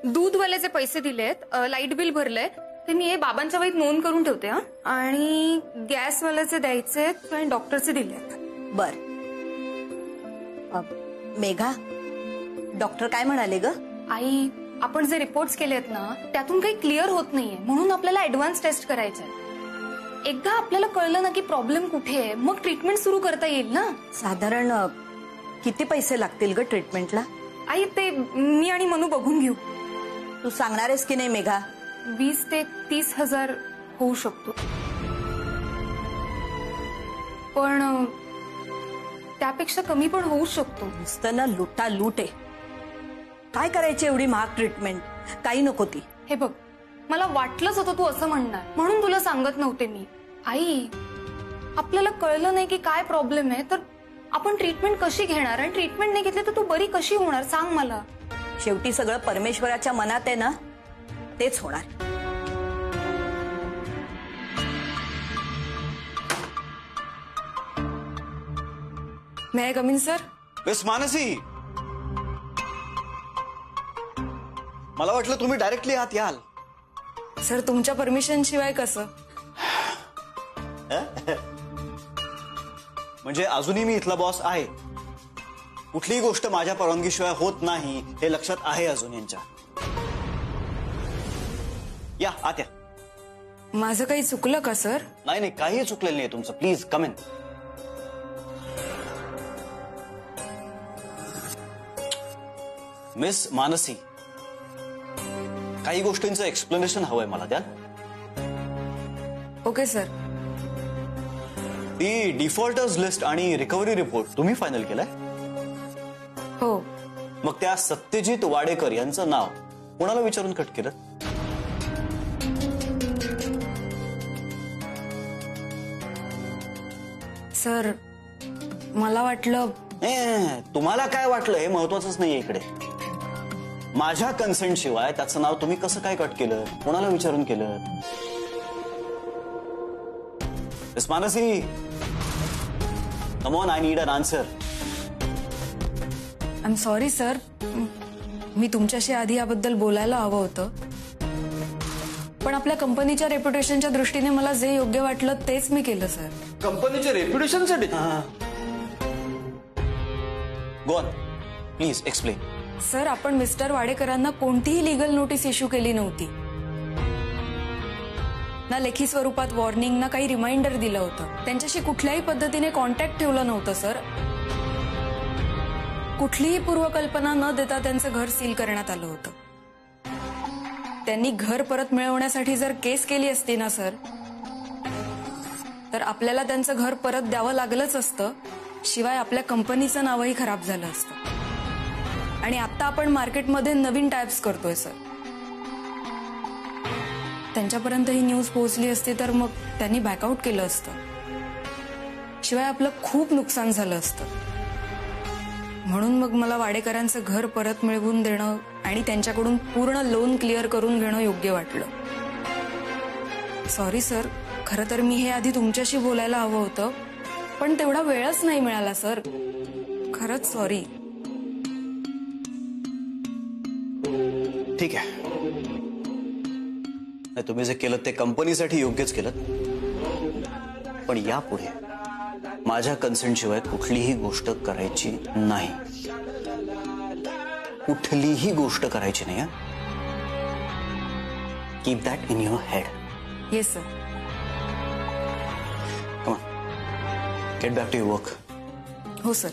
दूधवाल्याचे पैसे दिलेत, light bill भरलंय, ते मी हे बाबांच्या वहीत नोंद करून ठेवते हा. आणि गॅसवाल्याचे द्यायचे आणि डॉक्टरचे दिलेत. बर मेघा, डॉक्टर काय म्हणाले ग? आई, आपण जे रिपोर्ट्स केलेत ना त्यातून काही क्लिअर होत नाहीये, म्हणून आपल्याला ऍडव्हान्स टेस्ट करायचंय. एकदा आपल्याला कळलं ना की प्रॉब्लेम कुठे आहे, मग ट्रीटमेंट सुरू करता येईल ना. साधारण किती पैसे लागतील ग ट्रीटमेंटला? आई, ते मी आणि मनू बघून घेऊ. तू सांगणार आहेस की नाही मेघा? 20 ते 30 हजार होऊ शकतो, पण त्यापेक्षा कमी पण होऊ शकतो. नुसतं ना लुटा लूट आहे. काय करायची एवढी महाग ट्रीटमेंट? काही नको ती. हे बघ, मला वाटलंच होतं तू असं म्हणणार, म्हणून तुला सांगत नव्हते मी. आई, आपल्याला कळलं नाही की काय प्रॉब्लेम आहे, तर आपण ट्रीटमेंट कशी घेणार? आणि ट्रीटमेंट नाही घेतली तर तू बरी कशी होणार सांग मला. शेवटी सगळं परमेश्वराच्या मनात आहे ना, तेच होणार. May I come in sir? Miss Mansi, मला वाटलं तुम्ही डायरेक्टली आत याल. सर, तुमच्या परमिशन शिवाय कसं? म्हणजे अजूनही मी इथला बॉस आहे. कुठलीही गोष्ट माझ्या परवानगीशिवाय होत नाही हे लक्षात आहे अजून यांच्या. या आत या. माझं काही चुकलं का सर? नाही नाही, काही चुकलेलं नाही तुमचं. Please come in. Miss Mansi, काही गोष्टींचं एक्सप्लेनेशन हवंय मला, द्या. Okay sir. ती डिफॉल्टर्स लिस्ट आणि रिकव्हरी रिपोर्ट तुम्ही फायनल केलाय? हो. मग त्या सत्यजित वाडेकर यांचं नाव कोणाला विचारून कट केलं? सर, मला वाटलं. तुम्हाला काय वाटलं हे महत्वाचंच नाहीये इकडे. माझ्या कन्सेंट शिवाय त्याचं नाव तुम्ही कसं काय कट केलं? कोणाला विचारून केलं? Miss Mansi, come on, I need an answer. I am sorry sir, मी तुमच्याशी आधी याबद्दल बोलायला हवं होतं, पण आपल्या कंपनीच्या रेप्युटेशनच्या दृष्टीने मला जे योग्य वाटलं तेच मी केलं सर. कंपनीच्या रेप्युटेशनसाठी? Go on, please explain. Sir, आपण मिस्टर वाडेकरांना कोणतीही लीगल नोटीस इश्यू केली नव्हती ना, लेखी स्वरूपात वॉर्निंग ना काही रिमाइंडर दिलं होतं. त्यांच्याशी कुठल्याही पद्धतीने कॉन्टॅक्ट ठेवला नव्हता सर. कुठलीही पूर्वकल्पना न देता त्यांचं घर सील करण्यात आलं होतं. त्यांनी घर परत मिळवण्यासाठी जर केस केली असती ना सर, तर आपल्याला त्यांचं घर परत द्यावं लागलंच असतं, शिवाय आपल्या कंपनीचं नावही खराब झालं असतं. आणि आता आपण मार्केटमध्ये नवीन टाइप्स करतोय सर. त्यांच्यापर्यंत ही न्यूज पोहोचली असती तर मग त्यांनी बॅकआउट केलं असतं, शिवाय आपलं खूप नुकसान झालं असतं. म्हणून मग मला वाडेकरांचं घर परत मिळवून देणं आणि त्यांच्याकडून पूर्ण लोन क्लिअर करून घेणं योग्य वाटलं. सॉरी सर, खरं तर मी हे आधी तुमच्याशी बोलायला हवं होतं, पण तेवढा वेळच नाही मिळाला सर. खरंच सॉरी. ठीक आहे, तुम्ही जे केलं ते कंपनीसाठी योग्यच केलं, पण यापुढे माझ्या कन्सेंट शिवाय कुठलीही गोष्ट करायची नाही. कुठलीही गोष्ट करायची नाही. Keep that in your head. Yes sir. Come on, get back to your work. हो सर.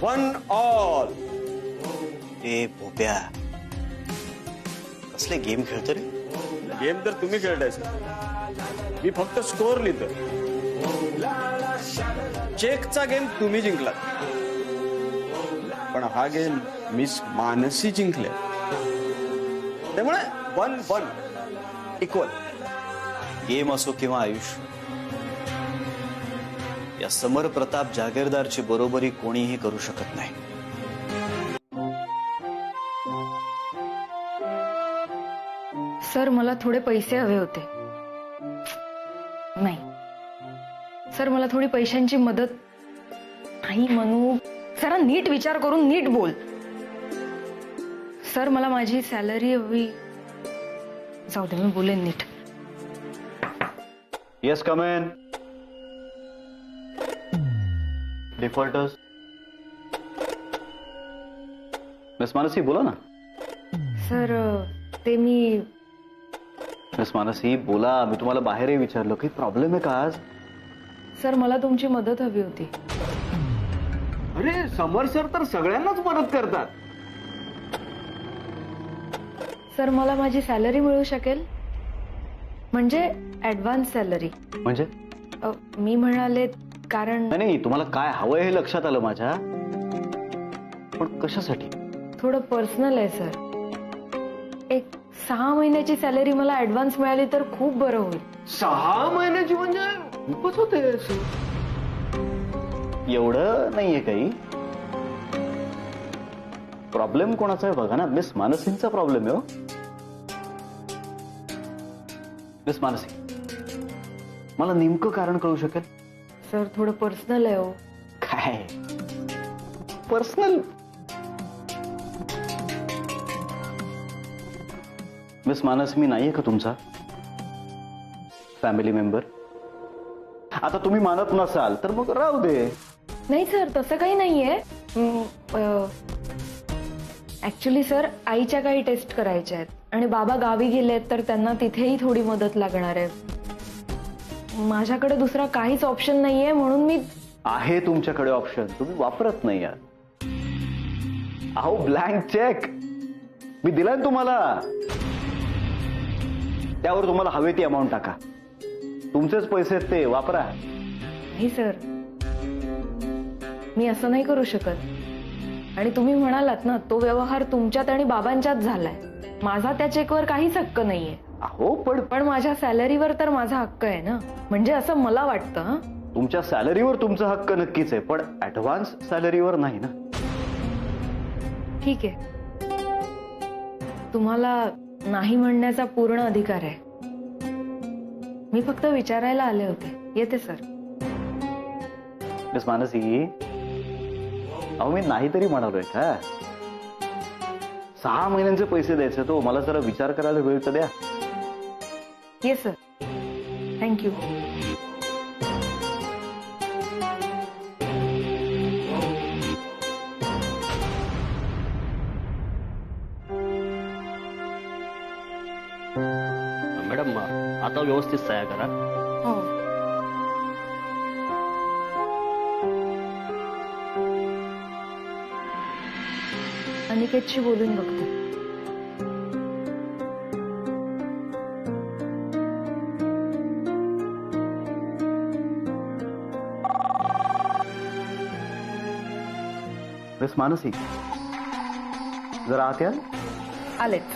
One all. ए भोप्या, कसले गेम खेळतो रे? गेम तर तुम्ही खेळताय सर, मी फक्त स्कोअर लिहितो. चेकचा गेम तुम्ही जिंकलात, पण हा गेम मिस मानसी जिंकले. त्यामुळे 1-1 इक्वल. गेम असो किंवा आयुष्य, या समर प्रताप जागीरदारची बरोबरी कोणीही करू शकत नाही. सर मला थोडे पैसे हवे होते. नाही सर, मला थोडी पैशांची मदत नाही म्हणू. जरा नीट विचार करून नीट बोल. सर मला माझी सॅलरी हवी. जाऊ दे, मी बोलेन नीट. Yes, come in. Defaulters. Miss Mansi बोला ना. सर ते मी मिस मानसी बोला. मी तुम्हाला बाहेरही विचारलं. काही प्रॉब्लेम आहे का आज? सर मला तुमची मदत हवी होती. अरे समर सर तर सगळ्यांनाच मदत करतात. सर मला माझी सॅलरी मिळू शकेल? म्हणजे ऍडव्हान्स सॅलरी. म्हणजे मी म्हणाले कारण नाही, तुम्हाला काय हवंय हे लक्षात आलं माझ्या, पण कशासाठी? थोडं पर्सनल आहे सर. एक 6 महिन्याची सॅलरी मला ऍडव्हान्स मिळाली तर खूप बरं होईल. 6 महिन्याची म्हणजे खूपच होते. एवढं नाहीये काही. प्रॉब्लेम कोणाचा आहे बघा ना. मिस मानसींचा प्रॉब्लेम आहे हो. मिस मानसी, मला नेमकं कारण कळू शकेल? सर थोडं पर्सनल आहे हो. काय पर्सनल? मिस मानस, मी नाहीये का तुमचा फॅमिली मेंबर? आता तुम्ही मानत नसाल तर मग राहू दे. नाही सर, तसं काही नाहीये. ऍक्च्युली सर आईच्या काही टेस्ट करायच्या आहेत आणि बाबा गावी गेलेत तर त्यांना तिथेही थोडी मदत लागणार आहे. माझ्याकडे दुसरा काहीच ऑप्शन नाहीये म्हणून मी. आहे तुमच्याकडे ऑप्शन, तुम्ही वापरत नाही आहात. अहो ब्लँक चेक मी दिलाय ना तुम्हाला. त्यावर तुम्हाला हवे ती अमाऊंट टाका. तुमचेच पैसे आहेत ते, वापरा. नाही सर, मी असं नाही करू शकत. आणि तुम्ही म्हणालात ना, तो व्यवहार तुमच्यात आणि बाबांच्यात झालाय. माझा त्या चेकवर काहीच हक्क नाहीये. अहो पण माझ्या सॅलरीवर तर माझा हक्क आहे ना. म्हणजे असं मला वाटतं. हं? तुमच्या सॅलरीवर तुमचा हक्क नक्कीच आहे, पण ऍडव्हान्स सॅलरीवर नाही ना. ठीक आहे, तुम्हाला नाही म्हणण्याचा पूर्ण अधिकार आहे. मी फक्त विचारायला आले होते. येते सर. मिस मानसी, अहो मी नाही तरी म्हणालोय का. 6 महिन्यांचे पैसे द्यायचे तो. मला जरा विचार करायला वेळ तर द्या. Yes sir, thank you. मॅडम आता व्यवस्थित सह्या करा. हो. अनिकेतशी बोलून बघते. मिस मानसी, जरा आत या. आलेच.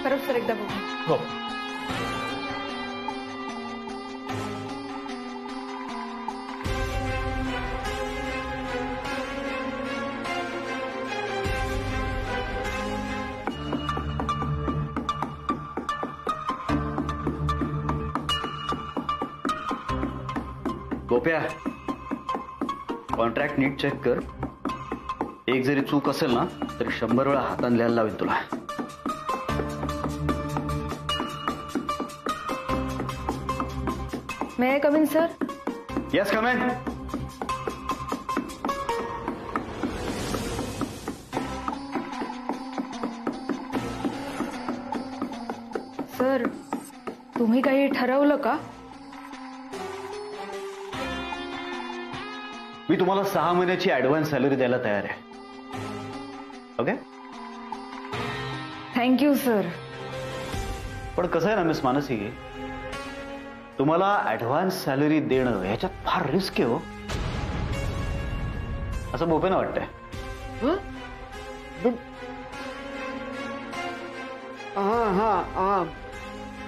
परत सर एकदा बघू. हो. गोप्या, कॉन्ट्रॅक्ट नीट चेक कर. एक जरी चूक असेल ना तरी 100 वेळा हाताने लिहायला लावेल तुला. May I come in sir? Yes, come in. Sir तुम्ही काही ठरवलं का? मी तुम्हाला 6 महिन्याची ऍडव्हान्स सॅलरी द्यायला तयार आहे. ओके? Thank you sir. पण कसं आहे ना मिस मानसी, तुम्हाला ऍडव्हान्स सॅलरी देणं ह्याच्यात फार रिस्क आहे हो. असं बोपेनं वाटतंय.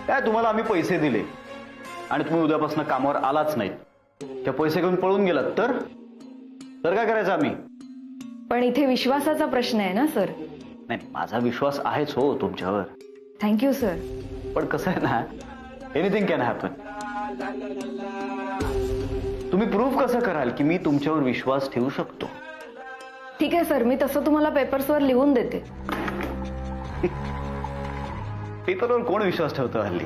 काय तुम्हाला आम्ही पैसे दिले आणि तुम्ही उद्यापासून कामावर आलाच नाही, त्या पैसे घेऊन पळून गेलात तर काय करायचं आम्ही? पण इथे विश्वासाचा प्रश्न आहे ना सर. नाही, माझा विश्वास आहेच हो तुमच्यावर. Thank you sir. पण कसं आहे ना, एनिथिंग कॅन हॅपन. तुम्ही प्रूव्ह कसं कराल की मी तुमच्यावर विश्वास ठेवू शकतो? ठीक आहे सर, मी तसं तुम्हाला पेपर्सवर लिहून देते. पेपरवर कोण विश्वास ठेवतो हल्ली?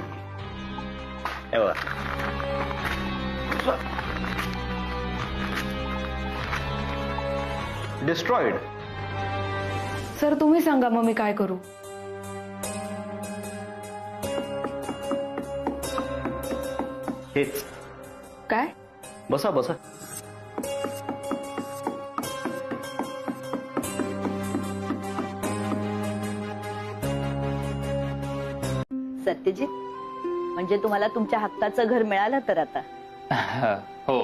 डिस्ट्रॉइड. सर तुम्ही सांगा मग मी काय करू? हेच. काय? बसा बसा. सत्यजित, म्हणजे तुम्हाला तुमच्या हक्काचं घर मिळालं तर आता? हो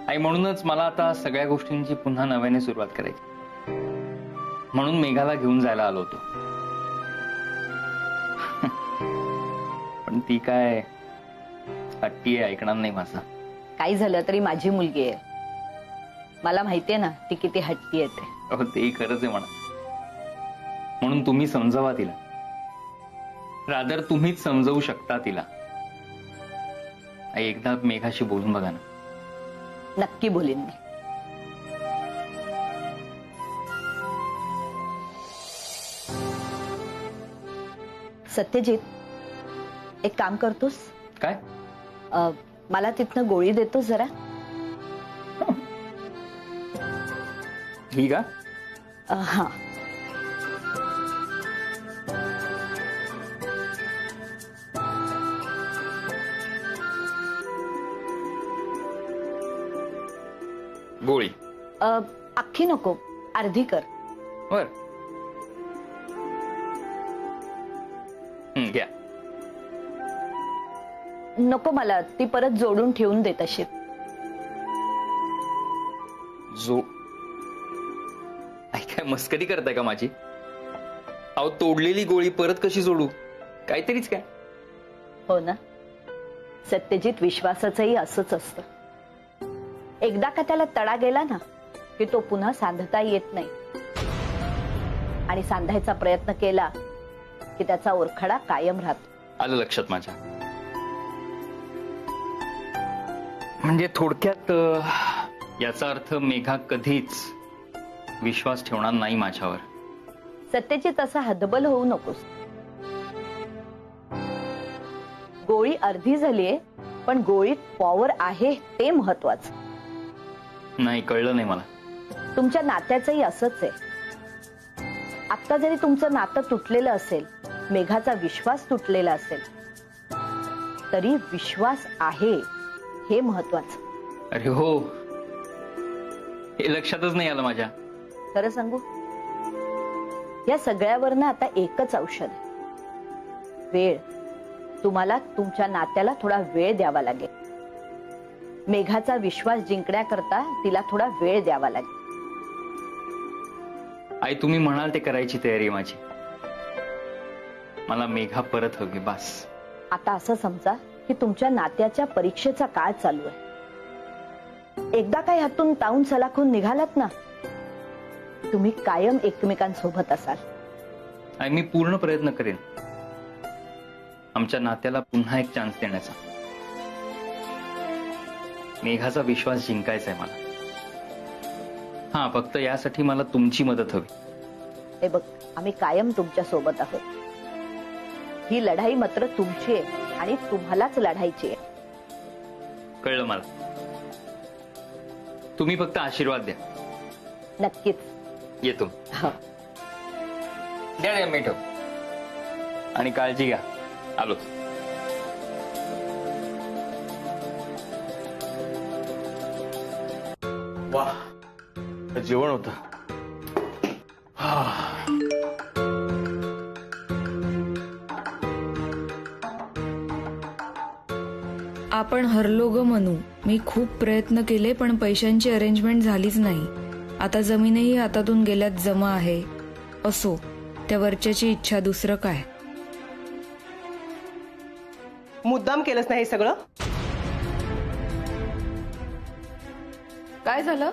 आई, म्हणूनच मला आता सगळ्या गोष्टींची पुन्हा नव्याने सुरुवात करायची. म्हणून मेघाला घेऊन जायला आलो होतो. पण ती काय हट्टी आहे, ऐकणार नाही माझं. काही झालं तरी माझी मुलगी आहे. मला माहितीये ना ती किती हट्टी आहे ते. हो, तेही खरंच आहे म्हणा. म्हणून तुम्ही समजावा तिला. रादर तुम्हीच समजवू शकता तिला. आई, एकदा मेघाशी बोलून बघा ना. नक्की बोलीन मी. सत्यजित, एक काम करतोस? काय? मला तिथनं गोळी देतोस जरा? ही का? हा. गोळी अख्खी नको, अर्धी कर. बर. घ्या. नको मला, ती परत जोडून ठेवून देत अशी. जो आई, काय मस्करी करताय का माझी? अहो, तोडलेली गोळी परत कशी जोडू? काहीतरीच काय. हो ना, सत्यजित, विश्वासाचंही असंच असतं. एकदा का त्याला तडा गेला ना की तो पुन्हा सांधता येत नाही. आणि सांधायचा प्रयत्न केला की त्याचा ओरखडा कायम राहतो. आलं लक्षात माझ्या. म्हणजे थोडक्यात याचा अर्थ मेघा कधीच विश्वास ठेवणार नाही माझ्यावर. सत्यजित, असा हतबल होऊ नकोस. गोळी अर्धी झालीये, पण गोळीत पॉवर आहे ते महत्वाचं. नाही, कळलं नाही मला. तुमच्या नात्याचंही असंच आहे. आता जरी तुमचं नातं तुटलेलं असेल, मेघाचा विश्वास तुटलेला असेल, तरी विश्वास आहे हे महत्वाचं. अरे हो, हे लक्षातच नाही आलं माझ्या. खरं सांगू, या सगळ्यावरनं आता एकच औषध आहे, वेळ. तुम्हाला तुमच्या नात्याला थोडा वेळ द्यावा लागेल. मेघाचा विश्वास जिंकण्याकरता तिला थोडा वेळ द्यावा लागेल. आई, तुम्ही म्हणाल ते करायची तयारी आहे माझी. मला मेघा परत हवी, बस. आता असं समजा की तुमच्या नात्याच्या परीक्षेचा काळ चालू आहे. एकदा काय हातून ताऊन सलाखून निघालात ना, तुम्ही कायम एकमेकांसोबत असाल. आई, मी पूर्ण प्रयत्न करेन आमच्या नात्याला पुन्हा एक चान्स देण्याचा. मेघाचा विश्वास जिंकायचा आहे मला. हा, फक्त यासाठी मला तुमची मदत हवी. हे बघ, आम्ही कायम तुमच्या सोबत आहोत. ही लढाई मात्र तुमची आहे आणि तुम्हालाच लढायची आहे. कळलं मला. तुम्ही फक्त आशीर्वाद द्या. नक्कीच. येतो. हो. द्या मीठ. आणि काळजी घ्या. आलो. वा, जेवण होतं. आपण हरलो ग मनू. मी खूप प्रयत्न केले पण पैशांची अरेंजमेंट झालीच नाही. आता जमीनही हातातून गेल्यात जमा आहे. असो, त्या वरच्याची इच्छा, दुसरं काय. मुद्दाम केलंस ना हे सगळं? काय झालं?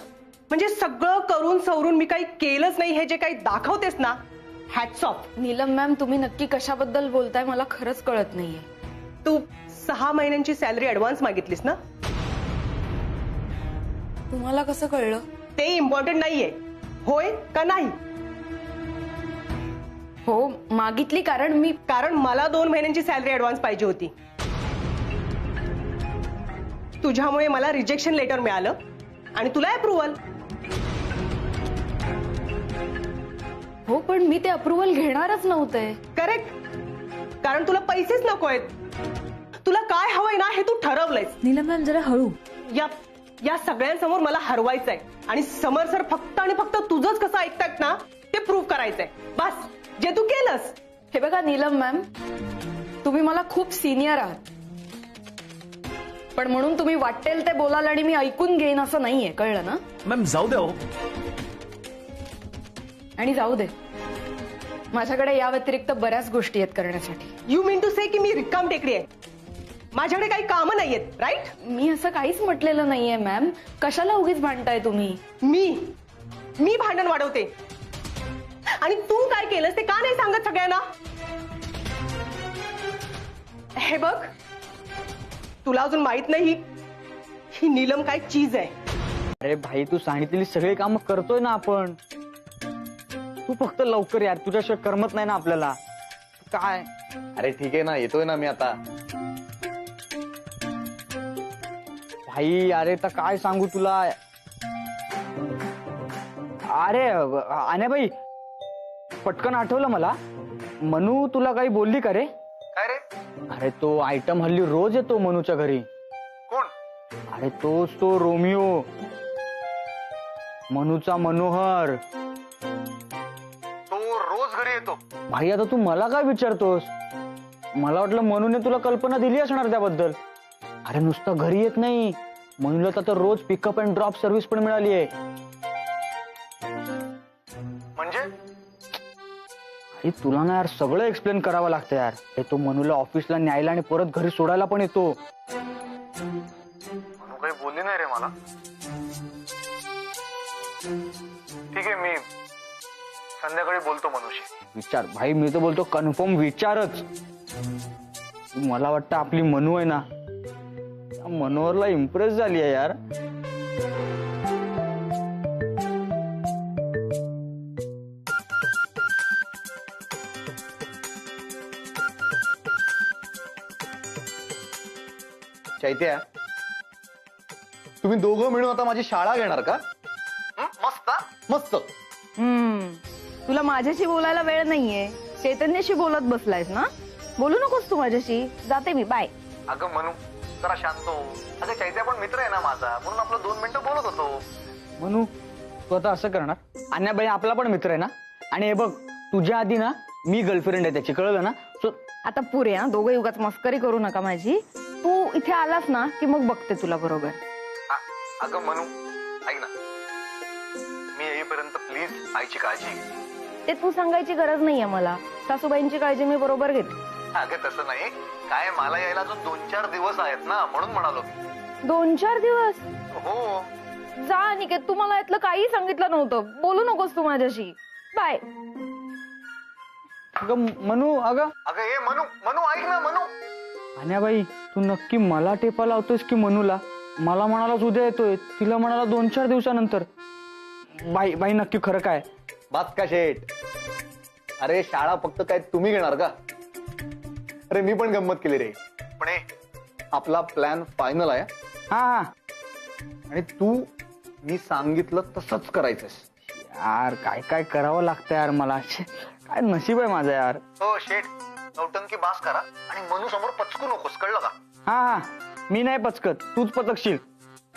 म्हणजे सगळं करून सवरून मी काही केलंच नाही हे जे काही दाखवतेस ना, हॅट्स ऑफ. नीलम मॅम, तुम्ही नक्की कशाबद्दल बोलताय मला खरंच कळत नाहीये. तू 6 महिन्यांची सॅलरी ऍडव्हान्स मागितलीस ना? तुम्हाला कसं कळलं? ते इम्पॉर्टंट नाहीये, होय का नाही? हो, मागितली कारण मला 2 महिन्यांची सॅलरी ऍडव्हान्स पाहिजे होती. तुझ्यामुळे मला रिजेक्शन लेटर मिळालं आणि तुला अप्रुव्हल. हो, पण मी ते अप्रुव्हल घेणारच नव्हते. करेक्ट, कारण तुला पैसेच नकोयत. तुला काय हवंय ना हे तू ठरवलंयस. नीलम मॅम, जरा हळू. या सगळ्यांसमोर मला हरवायचंय आणि समर सर फक्त आणि फक्त तुझंच कसं ऐकतायत ना ते प्रूव्ह करायचंय. बस, जे तू केलंस. हे बघा नीलम मॅम, तुम्ही मला खूप सिनियर आहात, पण म्हणून तुम्ही वाटेल ते बोलाल आणि मी ऐकून घेईन असं नाहीये, कळलं ना? मॅम जाऊ द्या हो. आणि जाऊ दे, माझ्याकडे या व्यतिरिक्त बऱ्याच गोष्टी आहेत करण्यासाठी. यू मीन टू से की मी रिकाम टेकडी आहे, माझ्याकडे काही कामं नाहीयेत, राईट? मी असं काहीच म्हटलेलं नाहीये मॅम. कशाला उगीच भांडताय तुम्ही? मी भांडण वाढवते आणि तू काय केलंस ते का नाही सांगत सगळ्यांना? हे बघ, तुला अजून माहित नाही ही नीलम काय चीज आहे. अरे भाई, तू सांगितलेली सगळी कामं करतोय ना आपण. तू फक्त लवकर यार, तुझ्याशिवाय करमत नाही ना आपल्याला. काय? अरे ठीक आहे ना, येतोय ना मी आता. भाई अरे तर काय सांगू तुला. अरे आण्या भाई, पटकन आठवलं मला. मनू तुला काही बोलली का रे? काय रे? अरे तो आयटम हल्ली रोज येतो मनूच्या घरी. कोण? अरे तोच तो रोमिओ, मनूचा मनोहर. तो रोज घरी येतो? भाई आता तू मला काय विचारतोस? मला वाटलं मनूने तुला कल्पना दिली असणार त्याबद्दल. अरे नुसतं घरी येत नाही, मनूला तर रोज पिकअप अँड ड्रॉप सर्व्हिस पण मिळाली आहे. म्हणजे? अरे तुला ना यार सगळं एक्सप्लेन करावं लागतं यार. हे तो मनूला ऑफिसला न्यायला आणि परत घरी सोडायला पण येतो. मनू काही बोलली नाही रे मला. ठीक आहे, मी संध्याकाळी बोलतो मनूशी. विचार भाई, मी तर बोलतो कन्फर्म विचारच. मला वाटतं आपली मनू आहे ना, मनोहरला इम्प्रेस झाली आहे यार. चैत्या, तुम्ही दोघं मिळून आता माझी शाळा घेणार का? मस्त मस्त. तुला माझ्याशी बोलायला वेळ नाहीये, चैतन्याशी बोलत बसलायस ना. बोलू नकोस तू माझ्याशी. जाते मी, बाय. अगं मनू, जरा शांत हो. अगं चैत्या पण मित्र आहे ना माझा, म्हणून आपलं 2 मिनिटं बोलत होतो. मनू, तू आता असं करणार? अन्याबाई आपला पण मित्र आहे ना. आणि हे बघ, तुझ्या आधी ना मी गर्लफ्रेंड आहे त्याची, कळलं ना? सो आता पुरे, हा दोघं युगात मस्करी करू नका माझी. तू इथे आलास ना की मग बघते तुला बरोबर. अगं मनू, ऐक ना, मी येईपर्यंत प्लीज आईची काळजी घे. ते तू सांगायची गरज नाहीये मला. सासूबाईंची काळजी मी बरोबर घेते. अगं तसं नाही, काय मला यायला अजून 2-4 दिवस आहेत ना, म्हणून म्हणालो मी. 2-4 दिवस? हो. जा अनिकेत, तू मला यातलं काही सांगितलं नव्हतं. बोलू नकोस तू माझ्याशी. बाय. अगं मनू, अगं ए मनू, मनू ऐक ना मनू. अन्याबाई, तू नक्की मला टेपा लावतोयस की मनूला? मला म्हणालाच उद्या येतोय, तिला म्हणाला 2-4 दिवसानंतर. बाई नक्की खरं काय? बात का शेठ. अरे शाळा फक्त काय तुम्ही घेणार का? अरे मी पण गंमत केली रे. पण आपला प्लॅन फायनल आहे. हा, आणि तू मी सांगितलं तसंच करायचंस. यार काय काय करावं लागतं यार मला. काय नशीब आहे माझं यार. हो शेठ, नौटंकी बास करा आणि मनू समोर पचकू नकोस, कळलं का? हा, मी नाही पचकत, तूच पचकशील.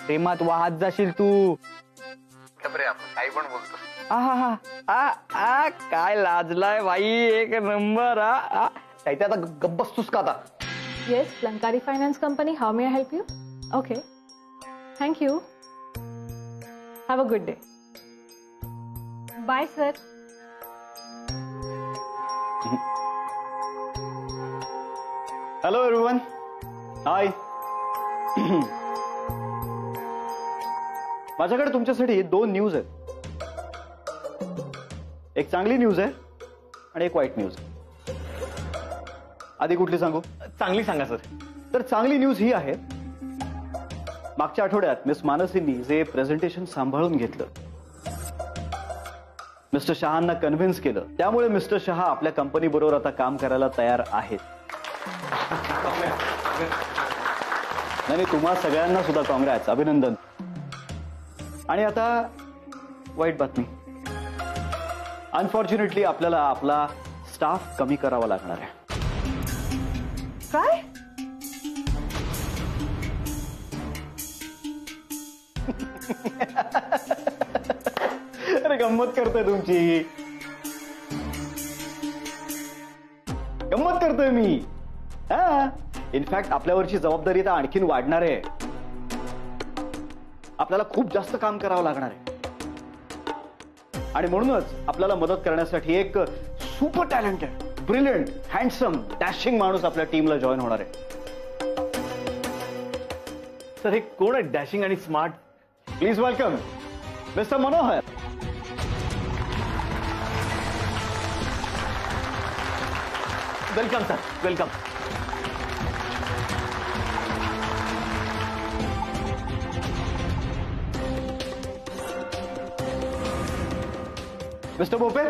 प्रेमात वाहत जाशील तू. रे आपण काही पण बोलतो. काय लाजलाय बाई, एक नंबर. त्या आता गप्प बसतोस का आता? Yes, Lankari Finance Company. How may I help you? Okay. Thank you. Have a good day. Bye, sir. Hello everyone, hi. माझ्याकडे तुमच्यासाठी 2 न्यूज आहेत. एक चांगली न्यूज आहे आणि एक वाईट न्यूज आहे. आधी कुठली सांगू? चांगली सांगा सर. तर चांगली न्यूज ही आहे, मागच्या आठवड्यात मिस मानसींनी जे प्रेझेंटेशन सांभाळून घेतलं, मिस्टर शहांना कन्व्हिन्स केलं, त्यामुळे मिस्टर शहा आपल्या कंपनी बरोबर आता काम करायला तयार आहेत. नाही, तुम्हा सगळ्यांना सुद्धा काँग्रॅट्स, अभिनंदन. आणि आता वाईट बातमी. अनफॉर्च्युनेटली आपल्याला आपला स्टाफ कमी करावा लागणार आहे. काय? अरे गंमत करतोय तुमची, गंमत करतोय मी. हा, इनफॅक्ट आपल्यावरची जबाबदारी तर आणखीन वाढणार आहे. आपल्याला खूप जास्त काम करावं लागणार आहे. आणि म्हणूनच आपल्याला मदत करण्यासाठी एक super talented, brilliant, handsome, dashing माणूस आपल्या टीमला जॉईन होणार आहे. सर हे कोण आहे डॅशिंग आणि smart? Please welcome mister Manohar. Welcome sir, welcome. Mister Bope,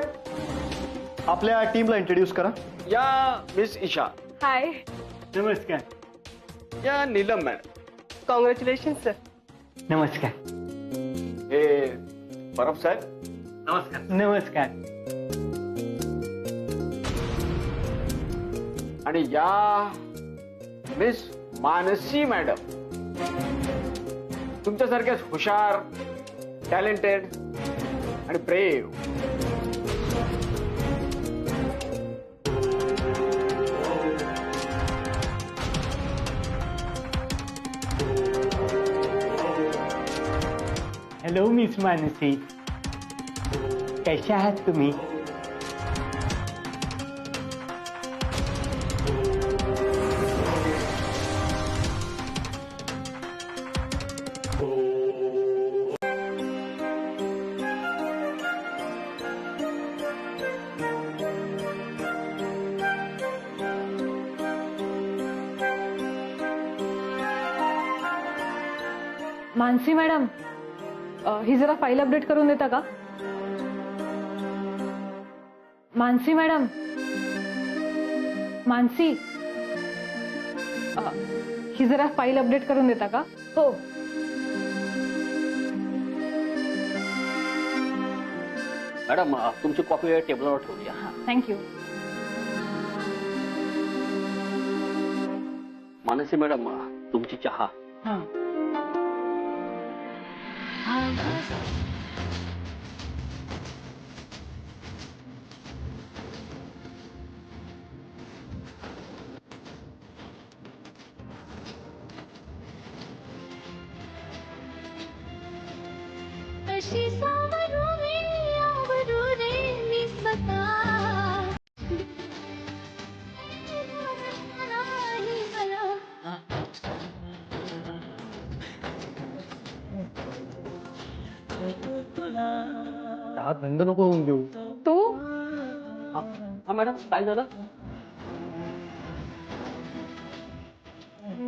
आपल्या टीमला इंट्रोड्यूस करा. या मिस ईशा. हाय. नमस्कार. या नीलम मॅडम. Congratulation sir. नमस्कार. हे परब साहेब. नमस्कार. नमस्कार. आणि या मिस मानसी मॅडम. तुमच्यासारख्याच हुशार, टॅलेंटेड आणि ब्रेव. हॅलो मिस मानसी, कशा आहात तुम्ही? मानसी मॅडम, ही जरा फाईल अपडेट करून देता का? मानसी मॅडम, मानसी, ही जरा फाईल अपडेट करून देता का? हो. मॅडम तुमची कॉपी टेबलवर ठेवली. थँक्यू. मानसी मॅडम तुमची चहा. हां. कशी सावरू रे, आवरू रे मी स्वतः. नाही मला. बंद नको होऊन देऊ. तू? हा मॅडम, काय झालं?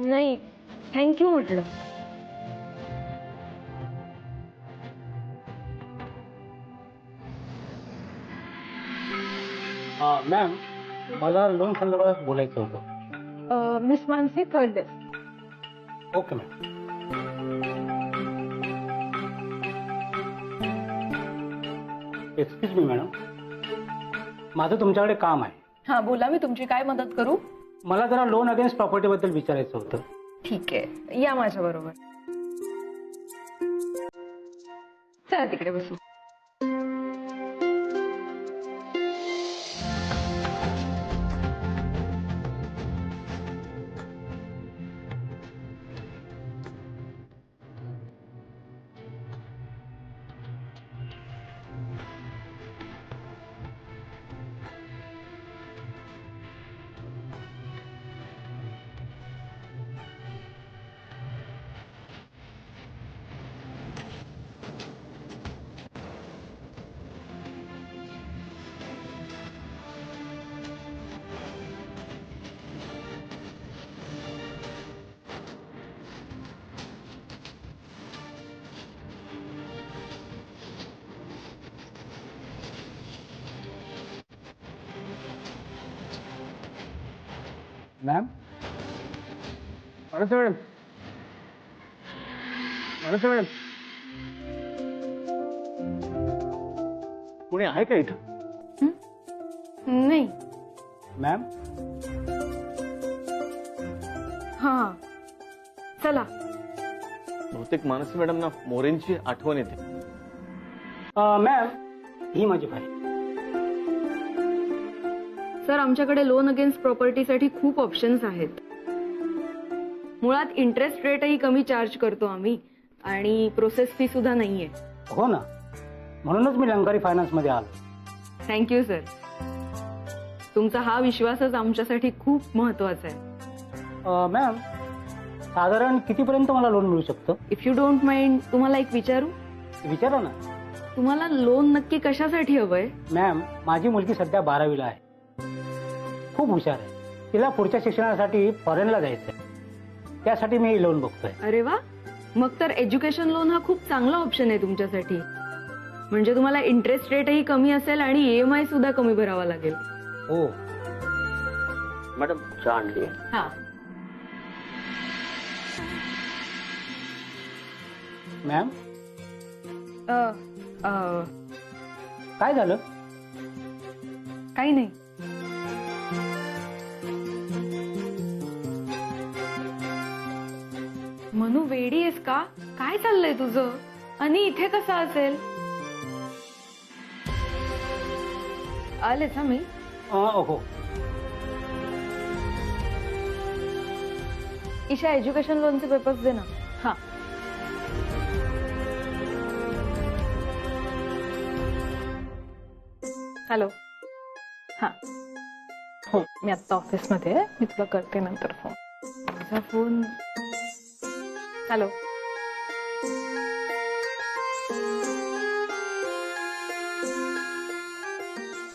नाही, थँक्यू म्हटलं. मॅम, मला लोन संदर्भात बोलायचं होतं. Miss Mansi, third desk. Okay ma'am. Excuse me madam, माझं तुमच्याकडे काम आहे. हां बोला, मी तुमची काय मदत करू? मला जरा लोन अगेन्स्ट प्रॉपर्टी बद्दल विचारायचं होतं. ठीक आहे, या माझ्या बरोबर. चला तिकडे बसू. मॅम मॅडम मॅडम कोणी आहे का इथं? नाही. मॅम हा चला. बहुतेक मानसी मॅडमना मोरेंची आठवण येते. मॅम ही माझी फाईल. सर आमच्याकडे लोन अगेन्स्ट प्रॉपर्टीसाठी खूप ऑप्शन्स आहेत. मुळात इंटरेस्ट रेटही कमी चार्ज करतो आम्ही आणि प्रोसेस फी सुद्धा नाहीये. हो ना, म्हणूनच मी लंकारी फायनान्स मध्ये आलो. Thank you sir. तुमचा हा विश्वासच आमच्यासाठी खूप महत्वाचा आहे. मॅम साधारण कितीपर्यंत मला लोन मिळू शकतं? इफ यू डोंट माइंड तुम्हाला एक विचारू? विचारा ना. तुम्हाला लोन नक्की कशासाठी हवंय? मॅम माझी मुलगी सध्या 12वीला आहे, खूप हुशार आहे. तिला पुढच्या शिक्षणासाठी फॉरेनला जायचंय, त्यासाठी मी लोन बघतोय. अरे वा, मग तर एज्युकेशन लोन हा खूप चांगला ऑप्शन आहे तुमच्यासाठी. म्हणजे तुम्हाला इंटरेस्ट रेटही कमी असेल आणि EMI सुद्धा कमी भरावा लागेल. हो मॅडम चहा आणली आहे. हा मॅम. काय झालं? काही नाही. मनू वेडी आहेस का? काय चाललंय तुझं? आणि इथे कसा असेल? आलेच हा मी. हो. ईशा एज्युकेशन लोनचे पेपर्स दे ना. हा हॅलो. हा हो मी आत्ता ऑफिसमध्ये आहे, मी तुला करते नंतर फोन. माझा फोन. हॅलो.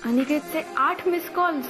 अनिकेतचे 8 miss calls.